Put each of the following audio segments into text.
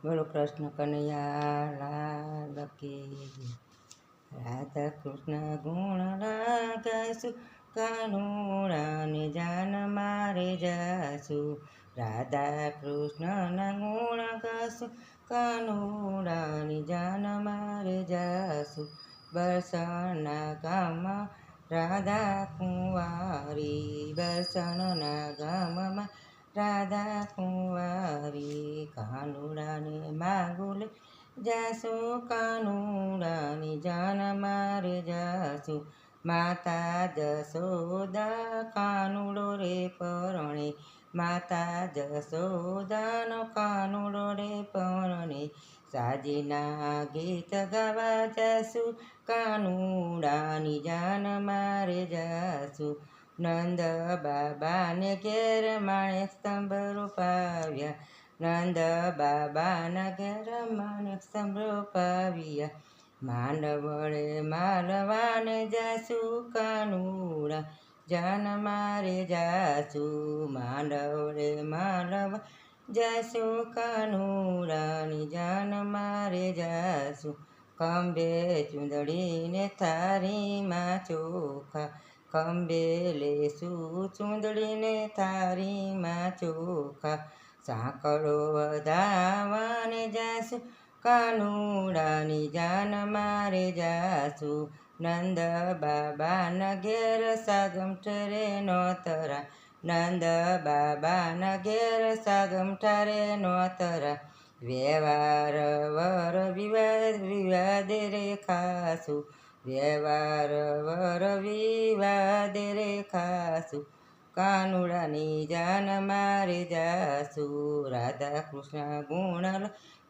બોલો કૃષ્ણ કનૈયા લાલ કી જય. રાધા કૃષ્ણ ગુણ ગાઈશું, કાનુડાને જાન મારે જાશું. રાધા કૃષ્ણના ગુણ ગાશું, કાનુડાની જાન મારે જાશું. બરસણના ગામમાં રાધા કુંવારી, બરસણના ગામમાં રાધા કુંવારી. કાનુડાને માગુલે જાશું, કાનુડાની જાન મારે જાશું. માતા જશોદા કાનુડો રે પરણે, માતા જશોદાનો કાનુડો રે પરણે. સાજીના ગીત ગાવા જાશું, કાનુડાની જાન મારે જાશું. નંદ બાબાને ઘેર માણેક સ્તંભ રોપાવ્યા, નંદ બાબાના ઘેર માણેક સ્તંભ રોપાવ્યા. માંડવ વડે માલવાને જાશું, કાનુડા જાન મારે જાશું. માંડવ વડે માલવા જાશું, કાનુડાની જાન મારે જાશું. ખંભે ચૂંદડીને થારીમાં ચોખા, ખંભે લેશું ચૂંદડીને થારીમાં ચોખા. સાંકળો વધાવાને જાશું, કાનુડાની જાન મારે જાશું. નંદ બાબાના ઘેર સાગમઠ રે નોતરા, નંદ બાબાના ઘેર સાગમઠા રે નોતરા. વ્યવહાર વર વિવાદે રે ખાશું, વ્યવહાર વર વિવાદે રે ખાશું. કાનુડાની જાન મારે જાશું. રાધા કૃષ્ણ ગુણ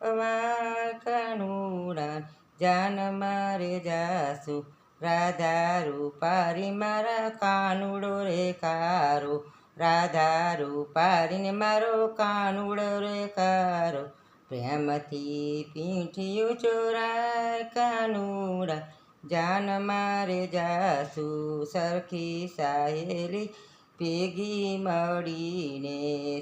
ગાવા, કાનુડા જાન મારે જાશું. રાધા રૂપારી મારા કાનુડો રે કારો, રાધા રૂપારીને મારો કાનુડો રે કારો. પ્રેમથી પીંઠિયું ચોરાય, કાનુડા જાન મારે જાશું. સરખી સાહેલી ભેગી મળીને,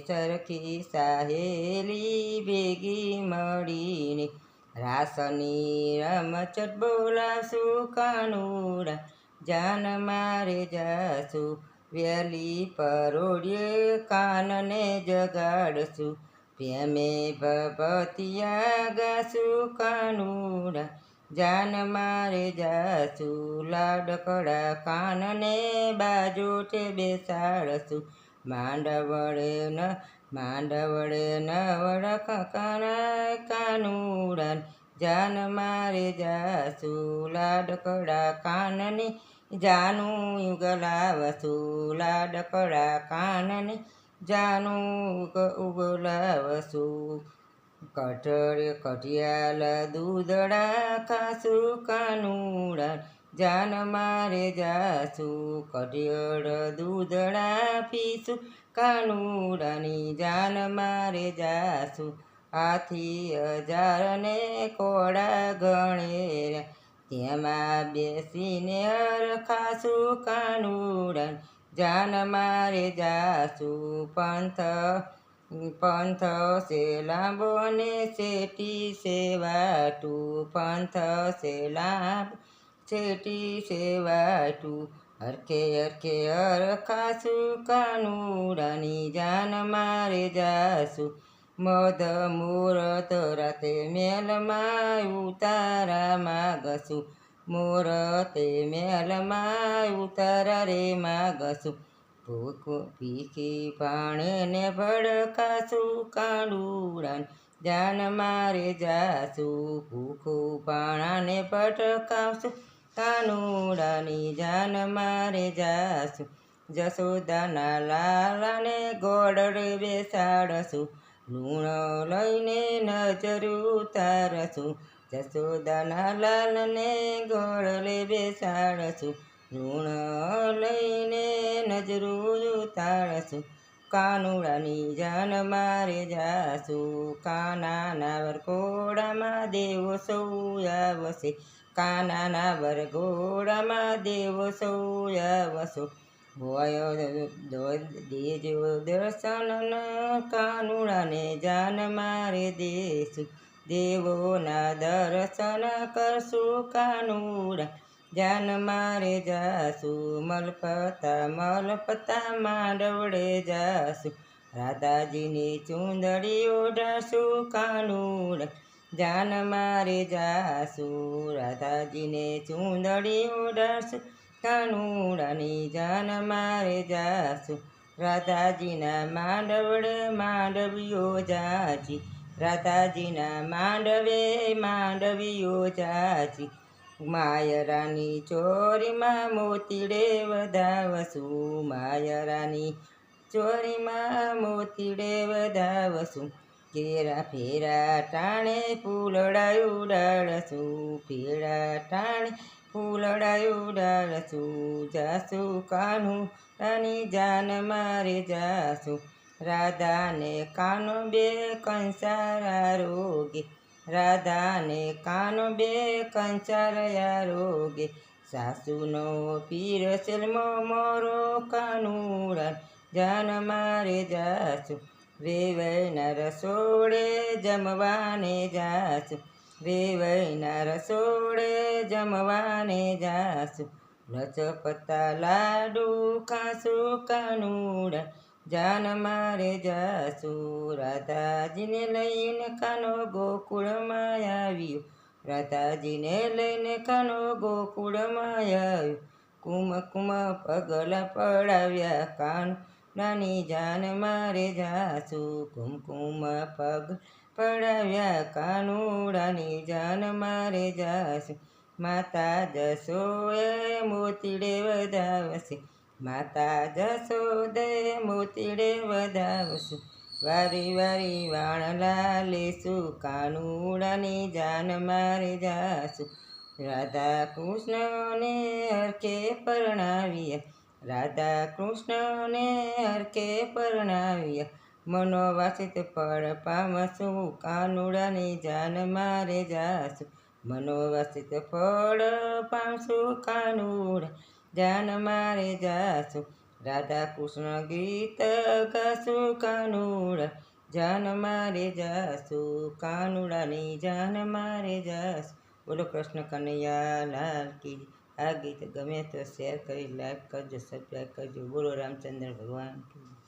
સરખી સાહેલી ભેગી મળીને. રાસની રમચટ બોલાવશું, કાનુડા જાન મારે જાશું. વેલી પરોડીએ કાનને જગાડશું, પ્રેમે ભભતિયા ગાશું, કાનુડા જાન મારે જાશું. લાડકડા કાનને બાજોટે બેસાડશું, માંડવડે નવડ કાનાય, કાનુડા જાન મારે જાશું. લાડકડા કાનની જાનું ઉગલાવશું, લાડકડા કાનની જાનું ઉગલાવશું. કઢિયાલ દૂધડા ખાશું, કાનુડા જાન મારે જાશું. કઢિયાળ દૂધડા પીશું, કાનુડાની જાન મારે જાશું. હાથી 1000 ને કોડા ગણેર્યા, તેમાં બેસીને હરખાશું, કાનુડા જાન મારે જાશું. પંથ છે લાંબો ને શેટી છે વાટું, પંથ છે લાંબો શેટી છે વાટું. હરખે હરખે હરખાશું, કાનુડાની જાન મારે જાશું. મધ મુહૂર્ત રાતે મેલમાં ઉતારા માગશું, મુહૂર્તે મેલમાં ઉતારા રે માગશું. ભીખી પાણીને ભડકાશું, કાનુડા જાન મારે જાશું. ભૂખું પાણાને ભટકાવશું, કાનુડાની જાન મારે જાશું. જશોદાના લાલાને ગોળડે બેસાડશું, લૂણ લઈને નજર ઉતારશું. જશોદાના લાલને ગોળડે બેસાડશું, લૂણ લઈને નજર ઉતારશું. કાનુડાની જાન મારે જાશું. કાનાના વરઘોડામાં દેવો સૌ આવશે, કાનાના વરઘોડામાં દેવો સૌ આવશો. હોય દેજો દર્શન કાનુડાને જાન મારે દેશું, દેવોના દર્શન કરશું કાનુડા જાન મારે જાશું, મલપતા માંડવડે જાશું, રાધાજીની ચૂંદડી ઓઢાશું કાનુડા જાન મારે જાશું, રાધાજીને ચૂંદડી ઓઢાશું કાનુડાની જાન મારે જાશું, રાધાજીના માંડવડે માંડવીઓ જાજી, રાધાજીના માંડવીઓ જાજી, માયરાની ચોરીમાં મોતીડે વધાવશું, માયરાની ચોરીમાં મોતીડે વધાવશું, કેરા ફેરા ટાણે ફૂલડા ઉડાડશું, ફેરા ટાણે ફૂલડા ઉડાડશું, જાશું કાનુડાની જાન મારે જાશું, રાધાને કાનો બે કંસારા રોગે, રાધાને કાનો બે કંસારયા રોગે, સાસુનો પીર સેલમો મોરો કાનુડા જાન મારે જાશું, વેવૈના રસોડે જમવાને જાશું, વેવૈના રસોડે જમવાને જાશું, લચપતા લાડુ ખાશું કાનુડા જાન મારે જાશું, રાધાજીને લઈને કાનો ગોકુળમાં આવ્યો, રાધાજીને લઈને કાનો ગોકુળમાં આવ્યો, કુમ પગલા પડાવ્યા કાનુડાની જાન મારે જાશું, કુમકુમ પગ પડાવ્યા કાનુડાની જાન મારે જાશું, માતા જશોએ મોતીડે વધાવશે, માતા જશોદે મોતીડે વધાવશું, વારી વારી વાણલા લેશું કાનુડાની જાન મારે જાશું, રાધા કૃષ્ણને હરખે પરણાવ્યા, રાધા કૃષ્ણને હરખે પરણાવ્યા, મનોવાસિત ફળ પામશું કાનુડાની જાન મારે જાશું, મનોવાસિત ફળ પામશું કાનુડા જાન મારે જાશું, રાધા કૃષ્ણ ગીત ગાશું કાનુડા જાન મારે જાશું, કાનુડાની જાન મારે જાશું. બોલો કૃષ્ણ કનૈયા લાલ કી. આ ગીત ગમે તો શેર કરી લાઈક કરજો, સબસ્ક્રાઈબ કરજો. બોલો રામચંદ્ર ભગવાન કી.